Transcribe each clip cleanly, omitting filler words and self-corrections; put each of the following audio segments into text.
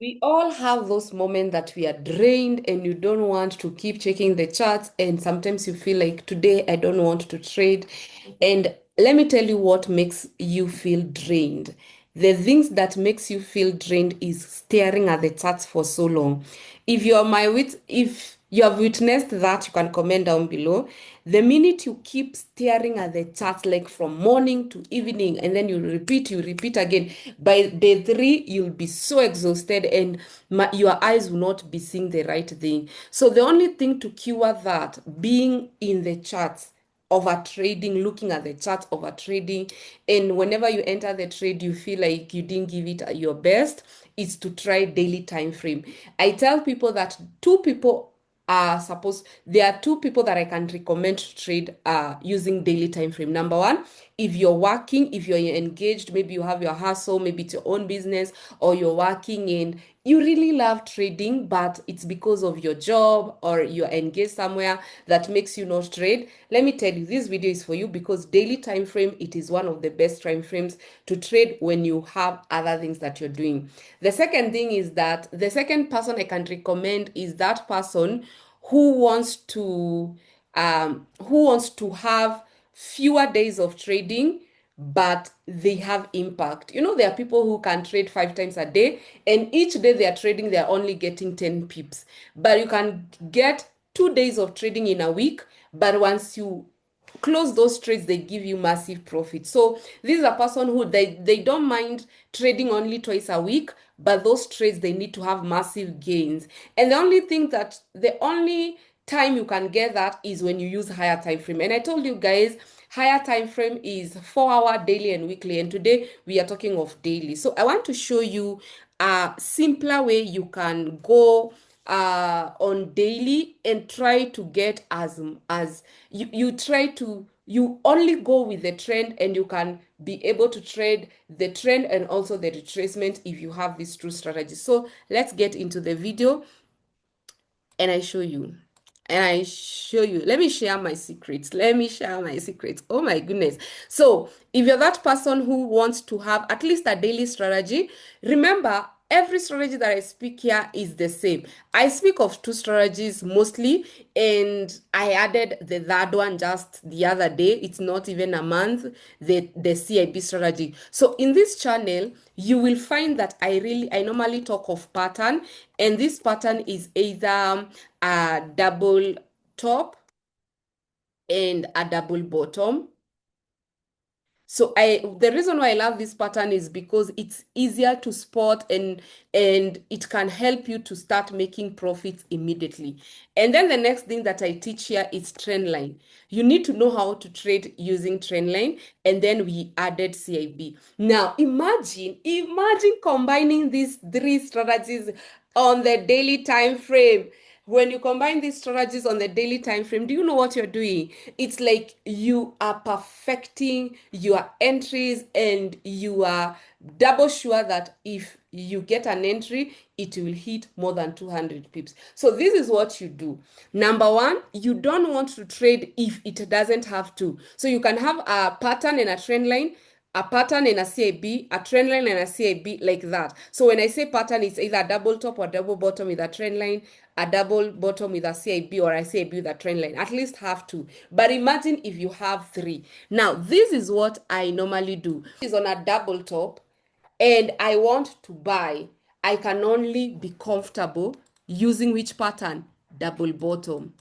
We all have those moments that we are drained and you don't want to keep checking the charts, and sometimes you feel like today I don't want to trade. And let me tell you what makes you feel drained. The things that makes you feel drained is staring at the charts for so long. If you have witnessed that, you can comment down below. The minute you keep staring at the charts like from morning to evening, and then you repeat again, by day three, you'll be so exhausted and your eyes will not be seeing the right thing. So the only thing to cure that, being in the charts, over trading, looking at the chart, over trading, and whenever you enter the trade, you feel like you didn't give it your best, is to try daily time frame. I tell people that there are two people that I can recommend to trade using daily time frame. Number one, if you're working, if you're engaged, maybe you have your hustle, maybe it's your own business, or you're working in, you really love trading, but it's because of your job or you're engaged somewhere that makes you not trade. Let me tell you, this video is for you because daily time frame, it is one of the best time frames to trade when you have other things that you're doing. The second thing is that the second person I can recommend is that person who wants to have fewer days of trading, but they have impact. You know, there are people who can trade 5 times a day, and each day they are trading, they're only getting 10 pips. But you can get 2 days of trading in a week, but once you close those trades, they give you massive profit. So this is a person who they don't mind trading only twice a week, but those trades they need to have massive gains. And the only time you can get that is when you use higher time frame. And I told you guys, higher time frame is 4 hour daily and weekly, and today we are talking of daily. So I want to show you a simpler way you can go on daily and try to get as you only go with the trend, and you can be able to trade the trend and also the retracement if you have these two strategies. So let's get into the video and I show you. Let me share my secrets. Let me share my secrets. Oh my goodness. So, if you're that person who wants to have at least a daily strategy, remember every strategy that I speak here is the same. I speak of two strategies mostly, and I added the third one just the other day. It's not even a month, the CIB strategy. So, in this channel, you will find that I normally talk of pattern, and this pattern is either a double top and a double bottom. So the reason why I love this pattern is because it's easier to spot, and it can help you to start making profits immediately. And then the next thing that I teach here is trend line. You need to know how to trade using trend line, and then we added CIB. Now imagine combining these three strategies on the daily time frame. When you combine these strategies on the daily time frame, do you know what you're doing? It's like you are perfecting your entries, and you are double sure that if you get an entry, it will hit more than 200 pips. So this is what you do. Number one, you don't want to trade if it doesn't have to. So you can have a pattern and a trend line, a pattern and a CAB, a trend line and a CAB, like that. So when I say pattern, it's either a double top or double bottom with a trend line, a double bottom with a CAB, or a CAB with a trend line. At least have two. But imagine if you have three. Now, this is what I normally do. It's on a double top, and I want to buy. I can only be comfortable using which pattern? Double bottom.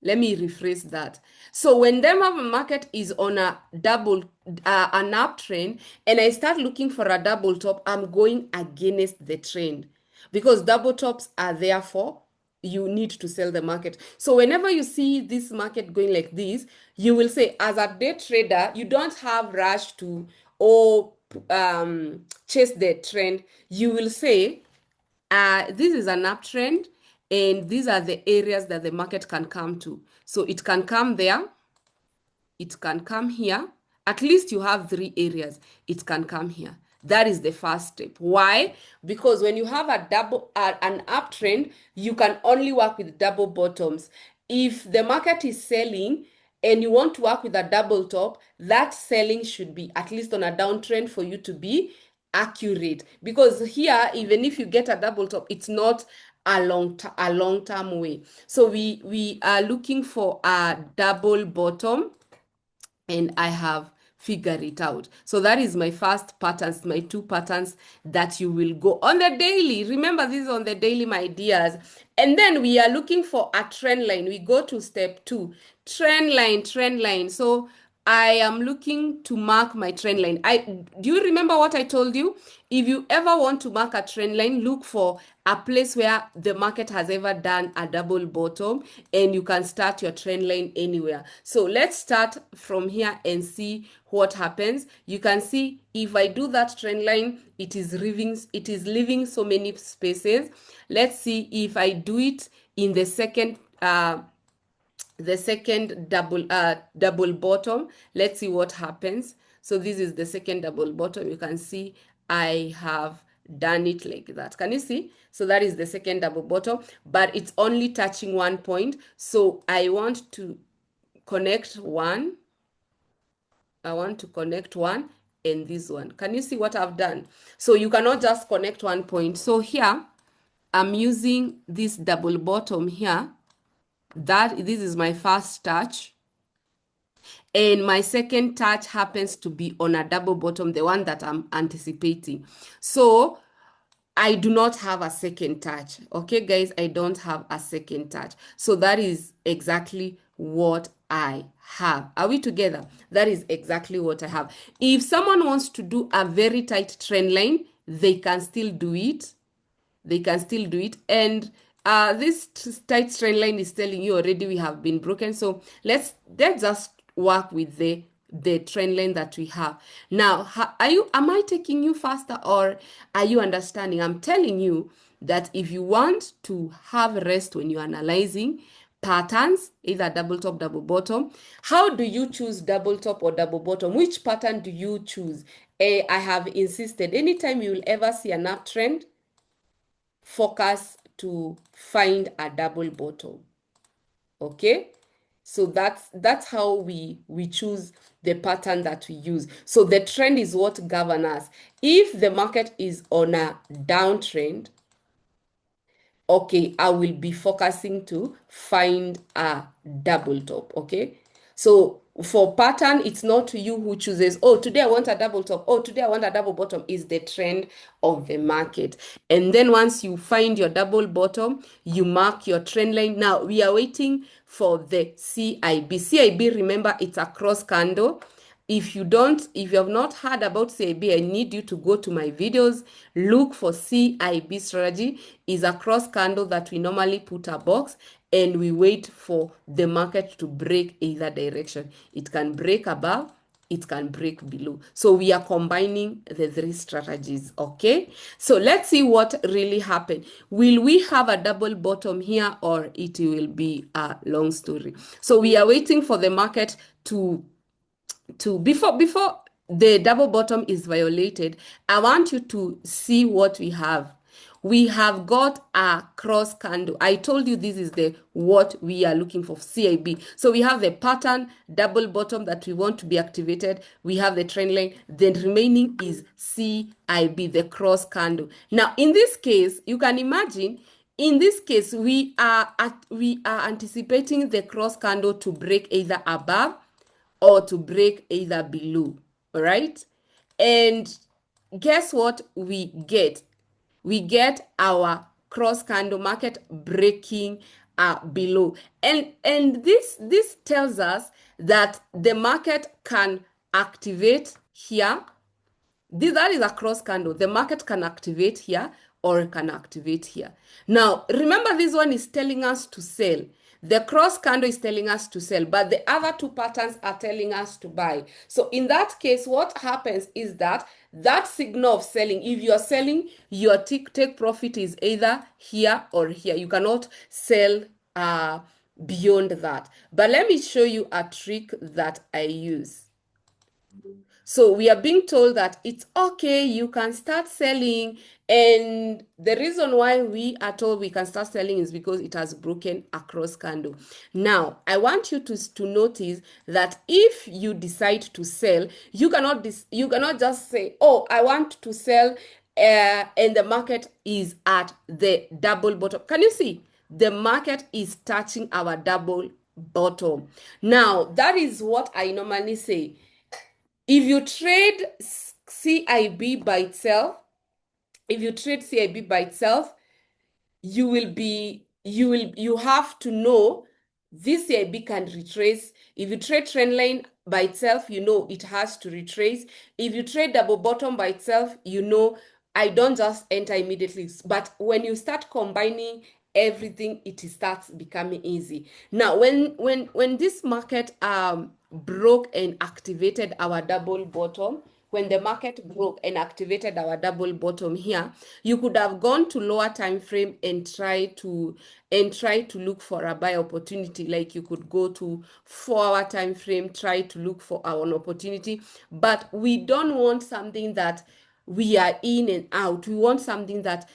Let me rephrase that. So when the market is on a an uptrend, and I start looking for a double top, I'm going against the trend, because double tops are therefore you need to sell the market. So whenever you see this market going like this, you will say, as a day trader, you don't have rush to or chase the trend. You will say, this is an uptrend, and these are the areas that the market can come to. So it can come there, it can come here. At least you have three areas. It can come here. That is the first step. Why? Because when you have an uptrend, you can only work with double bottoms. If the market is selling and you want to work with a double top, that selling should be at least on a downtrend for you to be accurate, because here, even if you get a double top, it's not a long-term way. So we are looking for a double bottom, and I have figured it out. So that is my first patterns, my two patterns that you will go on the daily. Remember, this is on the daily, my dears. And then we are looking for a trend line. We go to step 2, trend line, trend line. So I am looking to mark my trend line. Do you remember what I told you? If you ever want to mark a trend line, look for a place where the market has ever done a double bottom, and you can start your trend line anywhere. So let's start from here and see what happens. You can see if I do that trend line, it is leaving so many spaces. Let's see if I do it in the second double bottom. Let's see what happens. So this is the second double bottom. You can see I have done it like that. Can you see? So that is the second double bottom, but it's only touching 1 point. So I want to connect one. I want to connect one and this one. Can you see what I've done? So you cannot just connect 1 point. So here I'm using this double bottom here. This is my first touch, and my second touch happens to be on a double bottom, the one that I'm anticipating. So I do not have a second touch. Okay, guys, I don't have a second touch. So that is exactly what I have. Are we together? That is exactly what I have. If someone wants to do a very tight trend line, they can still do it. They can still do it. And this tight trend line is telling you already we have been broken. So let's just work with the trend line that we have. Now, am I taking you faster, or are you understanding? I'm telling you that if you want to have rest when you're analyzing patterns, either double top, double bottom, how do you choose double top or double bottom? Which pattern do you choose? I have insisted, anytime you will ever see an uptrend, focus to find a double bottom. Okay, so that's how we choose the pattern that we use. So the trend is what governs us. If the market is on a downtrend, okay, I will be focusing to find a double top. Okay, so for pattern, it's not you who chooses, oh, today I want a double top, oh, today I want a double bottom. Is the trend of the market. And then once you find your double bottom, you mark your trend line. Now we are waiting for the CIB. CIB, remember, it's a cross candle. If you have not heard about CIB, I need you to go to my videos. Look for CIB strategy. Is a cross candle that we normally put a box and we wait for the market to break either direction. It can break above, it can break below. So we are combining the three strategies, okay? So let's see what really happened. Will we have a double bottom here, or it will be a long story? So we are waiting for the market to before the double bottom is violated. I want you to see what we have. We have got a cross candle. I told you this is what we are looking for, CIB. So we have the pattern double bottom that we want to be activated. We have the trend line. The remaining is CIB, the cross candle. Now, in this case, you can imagine, in this case, we are anticipating the cross candle to break either above or to break either below. All right, and guess what we get? We get our cross candle market breaking below, and this tells us that the market can activate here. That is a cross candle. The market can activate here or can activate here. Now, remember, this one is telling us to sell. The cross candle is telling us to sell, but the other two patterns are telling us to buy. So in that case, what happens is that signal of selling, if you are selling, your take profit is either here or here. You cannot sell beyond that. But let me show you a trick that I use. So we are being told that it's okay, you can start selling. And the reason why we are told we can start selling is because it has broken across candle. Now, I want you to notice that if you decide to sell, you cannot just say, oh, I want to sell, and the market is at the double bottom. Can you see? The market is touching our double bottom. Now, that is what I normally say. If you trade CIB by itself, if you trade CIB by itself, you have to know this CIB can retrace. If you trade trend line by itself, you know it has to retrace. If you trade double bottom by itself, you know I don't just enter immediately. But when you start combining everything, it starts becoming easy. Now, when this market broke and activated our double bottom, when the market broke and activated our double bottom here, you could have gone to lower time frame and try to look for a buy opportunity. Like you could go to 4-hour time frame, try to look for an opportunity. But we don't want something that we are in and out. We want something that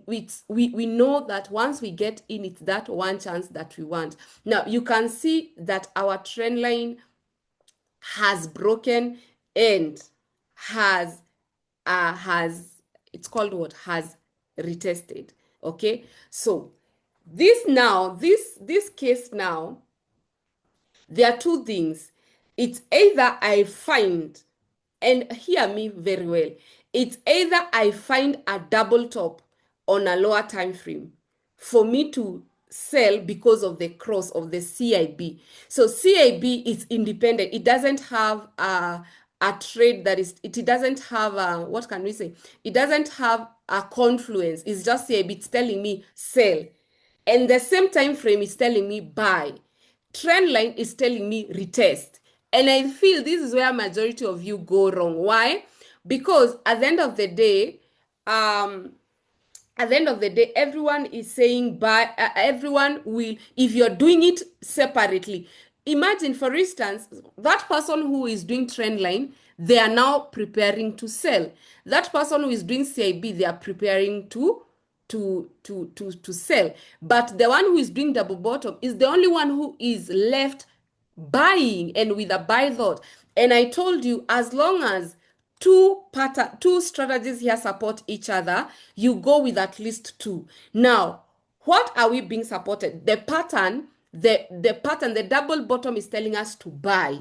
we know that once we get in, it's that one chance that we want. Now you can see that our trend line has broken and has it's called what, has retested. Okay, so this case now, there are two things. It's either I find, and hear me very well, it's either I find a double top on a lower time frame for me to sell because of the cross of the CIB. So CIB is independent. It doesn't have a trade that is, it doesn't have a, what can we say? It doesn't have a confluence. It's just CIB. It's telling me sell. And the same time frame is telling me buy. Trend line is telling me retest. And I feel this is where majority of you go wrong. Why? Because at the end of the day, everyone is saying buy. Everyone will, if you're doing it separately. Imagine, for instance, that person who is doing trend line, they are now preparing to sell. That person who is doing CIB, they are preparing to sell. But the one who is doing double bottom is the only one who is left buying and with a buy thought. And I told you, as long as two strategies here support each other, you go with at least two. Now, what are we being supported? The pattern, the double bottom is telling us to buy.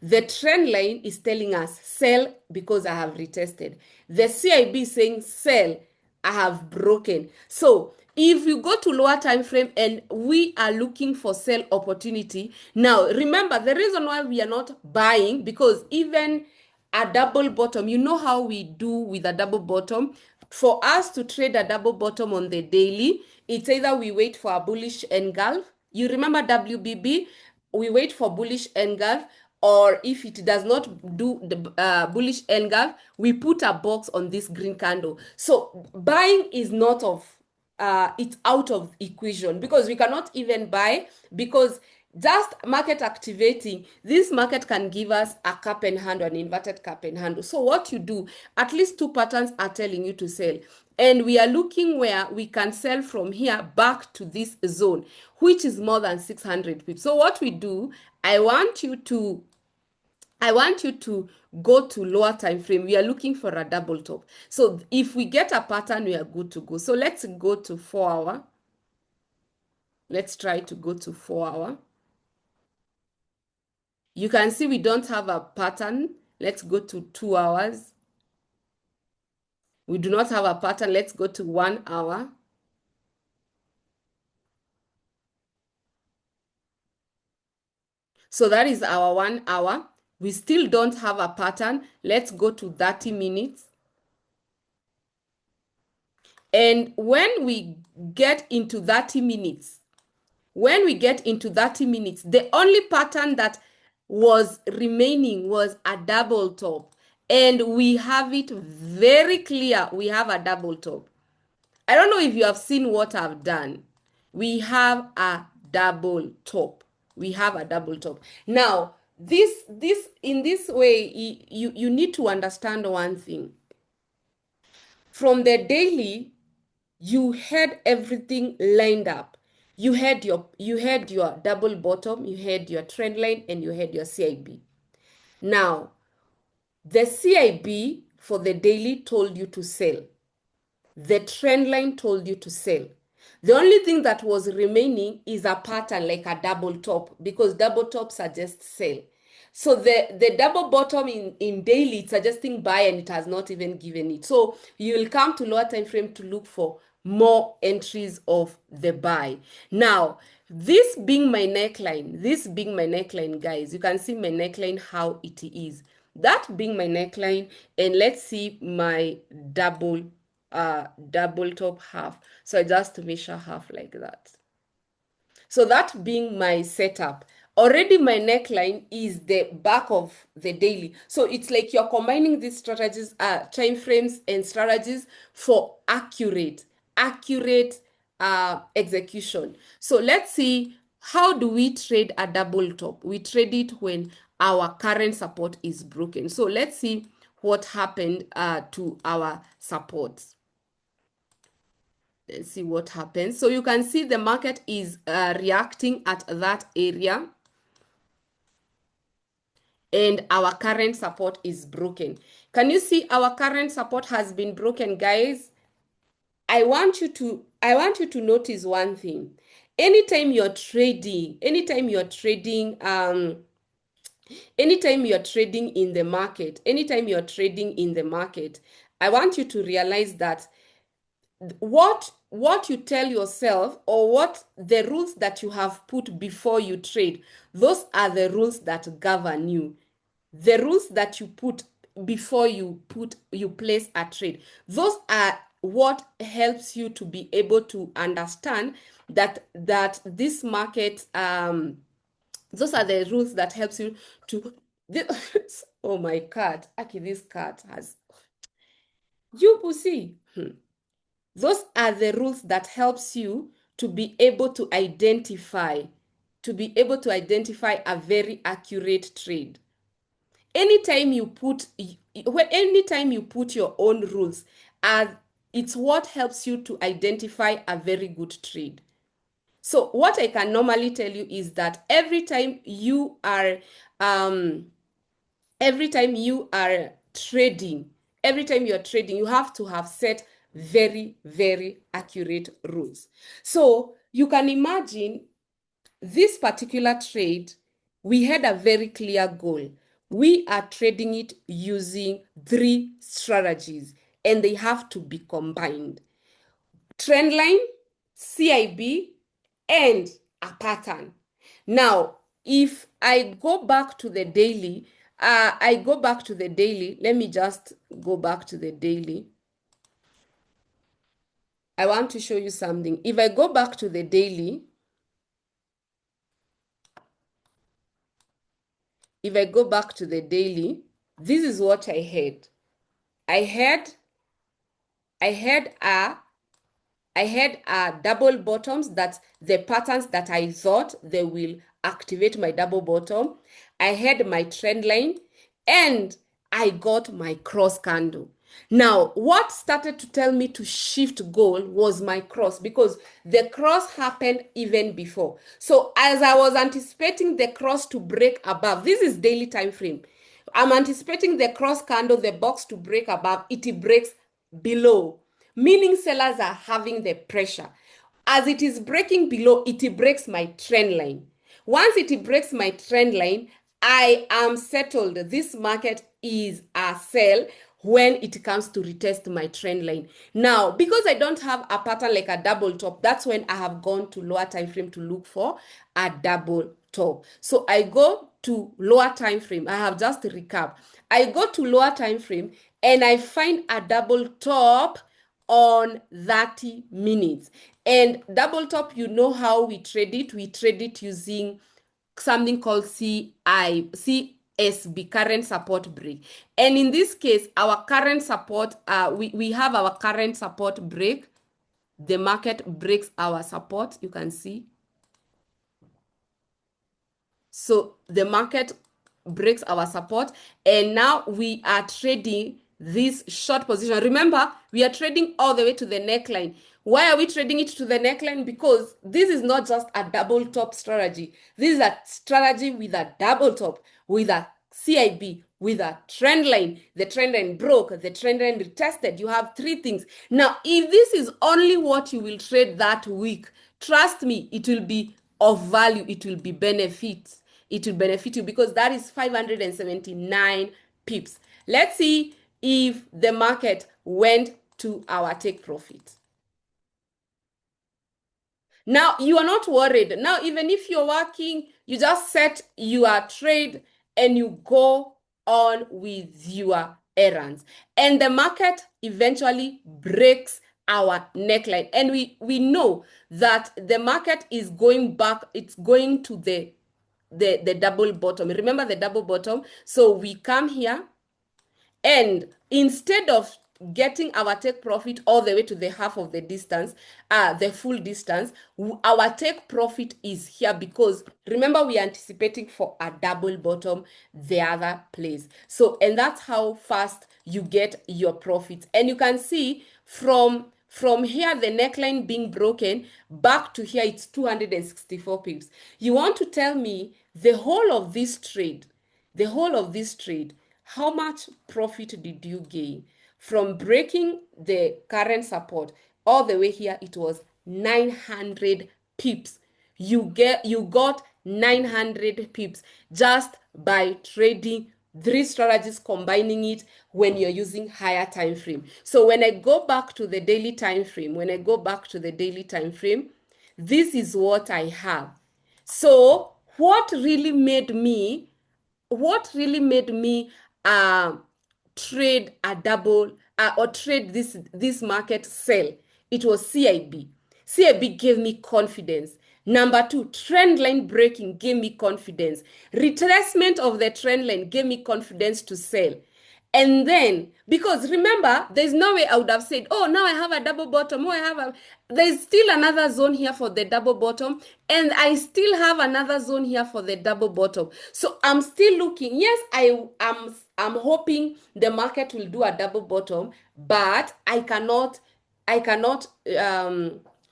The trend line is telling us sell because I have retested. The CIB is saying sell, I have broken. So if you go to lower time frame and we are looking for sell opportunity, now remember the reason why we are not buying, because even a double bottom, you know how we do with a double bottom. For us to trade a double bottom on the daily, it's either we wait for a bullish engulf. You remember WBB? We wait for bullish engulf, or if it does not do the bullish engulf, we put a box on this green candle. So buying is not of it's out of equation, because we cannot even buy, because just market activating, this market can give us a cup and handle, an inverted cup and handle. So what you do, at least two patterns are telling you to sell. And we are looking where we can sell from here back to this zone, which is more than 600 pips. So what we do, I want you to go to lower time frame. We are looking for a double top. So if we get a pattern, we are good to go. So let's go to 4-hour. Let's try to go to 4-hour. You can see we don't have a pattern. Let's go to 2 hours. We do not have a pattern. Let's go to 1 hour. So that is our 1 hour. We still don't have a pattern. Let's go to 30 minutes. And when we get into 30 minutes, the only pattern that was remaining was a double top. And we have it very clear. We have a double top. I don't know if you have seen what I've done. We have a double top. We have a double top. Now, in this way, you need to understand one thing. From the daily, you had everything lined up. You had your double bottom, you had your trend line, and you had your CIB. Now, the CIB for the daily told you to sell. The trend line told you to sell. The only thing that was remaining is a pattern like a double top, because double top suggests sell. So the double bottom in daily, it's suggesting buy, and it has not even given it. So you will come to lower time frame to look for more entries of the buy. Now, this being my neckline, guys, you can see my neckline how it is. That being my neckline, and let's see my double top half. So I just measure half like that. So that being my setup, already my neckline is the back of the daily. So it's like you're combining these strategies, time frames and strategies for accurate execution. So let's see, how do we trade a double top? We trade it when our current support is broken. So let's see what happened to our supports. Let's see what happens. So you can see the market is reacting at that area, and our current support is broken. Can you see our current support has been broken, guys? I want you to notice one thing. Anytime you're trading in the market, I want you to realize that what you tell yourself, or what the rules that you have put before you trade, those are the rules that govern you. The rules that you put before you place a trade, those are what helps you to be able to understand that this market, those are the rules that helps you to oh my cat, Aki, this cat has you pussy. Those are the rules that helps you to be able to identify a very accurate trade. Anytime you put your own rules, it's what helps you to identify a very good trade. So what I can normally tell you is that every time you are trading, you have to have set very, very accurate rules. So you can imagine this particular trade, we had a very clear goal. We are trading it using 3 strategies, and they have to be combined. Trend line, CIB, and a pattern. Now, if I go back to the daily, let me just go back to the daily. I want to show you something. If I go back to the daily, this is what I had. I had double bottoms, that the patterns that I thought they will activate my double bottom. I had my trend line, and I got my cross candle. Now, what started to tell me to shift goal was my cross, because the cross happened even before. So as I was anticipating the cross to break above, this is daily time frame. I'm anticipating the cross candle, the box to break above, it breaks below, meaning sellers are having the pressure. As it is breaking below, it breaks my trend line. Once it breaks my trend line, I am settled. This market is a sell when it comes to retest my trend line. Now, because I don't have a pattern like a double top, that's when I have gone to lower time frame to look for a double top. So I go to lower time frame. I have just recap. I go to lower time frame and I find a double top on 30 minutes. And double top, you know how we trade it. We trade it using something called CSB, current support break. And in this case, our current support, we have our current support break. The market breaks our support, you can see. So the market breaks our support, and now we are trading this short position. Remember, we are trading all the way to the neckline. Why are we trading it to the neckline? Because this is not just a double top strategy. This is a strategy with a double top, with a CIB, with a trend line. The trend line broke, the trend line retested. You have three things. Now, if this is only what you will trade that week, trust me, it will be of value. It will be benefits. It will benefit you because that is 579 pips. Let's see if the market went to our take profit. Now, you are not worried. Now, even if you're working, you just set your trade and you go on with your errands. And the market eventually breaks our neckline. And we know that the market is going back. It's going to the double bottom. Remember the double bottom? So we come here, and instead of getting our take profit all the way to the half of the distance, the full distance, our take profit is here because remember we are anticipating for a double bottom the other place. So, and that's how fast you get your profits. And you can see from here, the neckline being broken back to here, it's 264 pips. You want to tell me the whole of this trade, how much profit did you gain? From breaking the current support all the way here, it was 900 pips. You got 900 pips just by trading three strategies, combining it when you're using higher time frame. So when I go back to the daily time frame, this is what I have. So what really made me trade a double or trade this market sell, it was CIB. CIB gave me confidence. Number two, trend line breaking gave me confidence. Retracement of the trend line gave me confidence to sell. And then, because remember, there's no way I would have said, oh, now I have a double bottom. There's still another zone here for the double bottom. And I still have another zone here for the double bottom. So I'm still looking. Yes, I'm hoping the market will do a double bottom, but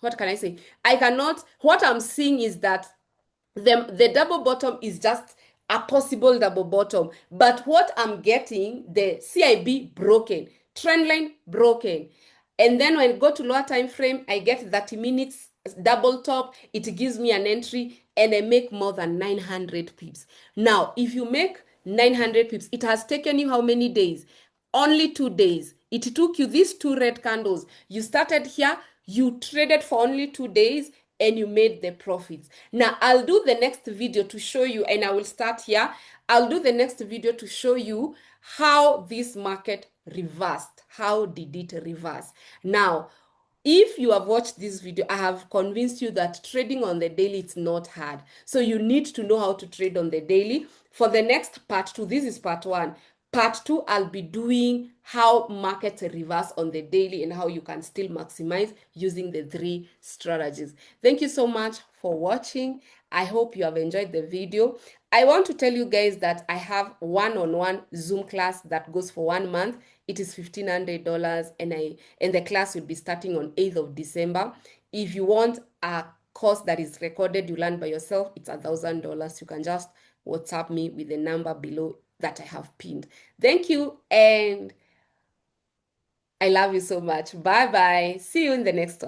what can I say? What I'm seeing is that the double bottom is just a possible double bottom. But what I'm getting, the CIB broken, trend line broken. And then when I go to lower time frame, I get 30 minutes double top. It gives me an entry and I make more than 900 pips. Now, if you make 900 pips, it has taken you how many days? Only 2 days. It took you these two red candles. You started here, you traded for only 2 days, and you made the profits. Now, I'll do the next video to show you, and I will start here. I'll do the next video to show you how this market reversed. How did it reverse? Now, if you have watched this video, I have convinced you that trading on the daily is not hard. So you need to know how to trade on the daily. For the next part 2, this is part 1. Part 2, I'll be doing how markets reverse on the daily and how you can still maximize using the 3 strategies. Thank you so much for watching. I hope you have enjoyed the video. I want to tell you guys that I have one-on-one Zoom class that goes for 1 month. It is $1,500 and the class will be starting on 8th of December. If you want a course that is recorded, you learn by yourself, it's $1,000. You can just WhatsApp me with the number below that I have pinned. Thank you, and I love you so much. Bye-bye. See you in the next one.